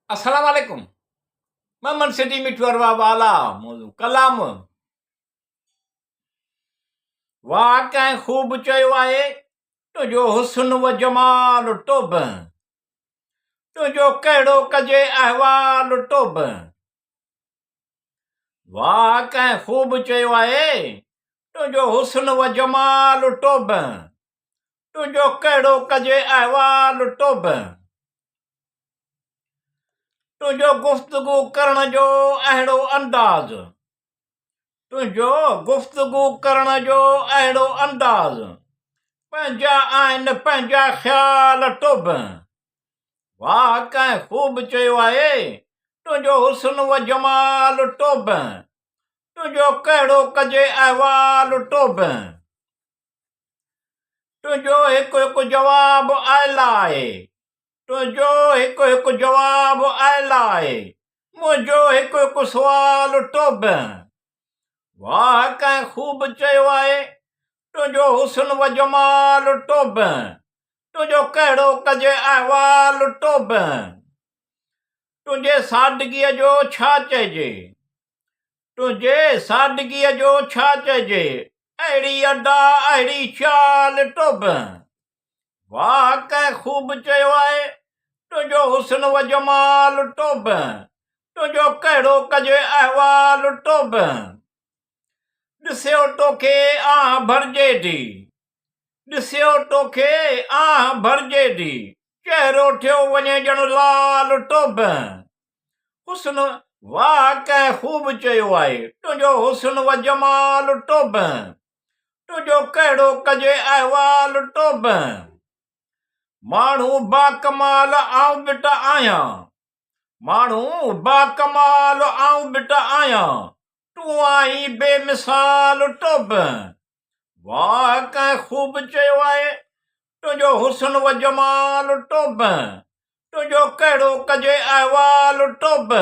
Assalamualaikum. Maman Sidi Mitwar वाला कलाम वाह कंहिं ख़ूब चयो आहे तुंहिंजो हुस्न व जमाल टोब तुंहिंजो कहिड़ो कजे अहवाल टोब वाह कंहिं ख़ूब चयो आहे तुंहिंजो हुस्न व जमाल टोब तुंहिंजो कहिड़ो कजे अहवाल टोब तुंहिंजो गुफ़्तगू करण जो अहिड़ो अंदाज़ तुंहिंजो गुफ़्तगू करण जो अहिड़ो अंदाज़ पंहिंजा आहिनि पंहिंजा ख़्याल टोब वाह कंहिं ख़ूब चयो आहे तुंहिंजो हुस्न व जमाल टोब तुंहिंजो कहिड़ो कजे अहवाल टोब तुंहिंजो हिकु हिकु जवाब आयल आहे तुंहिंजो हिकु हिकु जवाब आयल आहे मुंहिंजो हिकु हिकु सुवाल टोब वाह कंहिं ख़ूब चयो आहे तुंहिंजो हुस्न व जमाल टोब तुंहिंजो कहिड़ो कजे अहवाल टोब तुंहिंजे सादगीअ जो छा चइजे तुंहिंजे सादगीअ जो छा चइजे अहिड़ी अदा अहिड़ी चाल टोब वाह कंहिं ख़ूब चयो आहे तुंहिंजो हुस्न व जमाल टोब तुंहिंजो कहिड़ो कजे अहवाल टोब ॾिसियो तोखे आह भरिजे थी ॾिसियो तोखे आह भरिजे थी चहिरो थियो वञे ॼण लाल टोब हुस्न वाह कंहिं ख़ूब चयो आहे तुंहिंजो हुस्न व जमाल टोब तुंहिंजो कहिड़ो कजे अहवाल टोब माण्हू बाकमाल आऊं बिट आहियां माण्हू बाकमाल आऊं बिट आहियां तूं आई बेमिसाल टोब वाह कंहिं ख़ूब चयो आहे तुंहिंजो हुस्न व जमाल टोब तुंहिंजो कहिड़ो कजे अहवाल टोब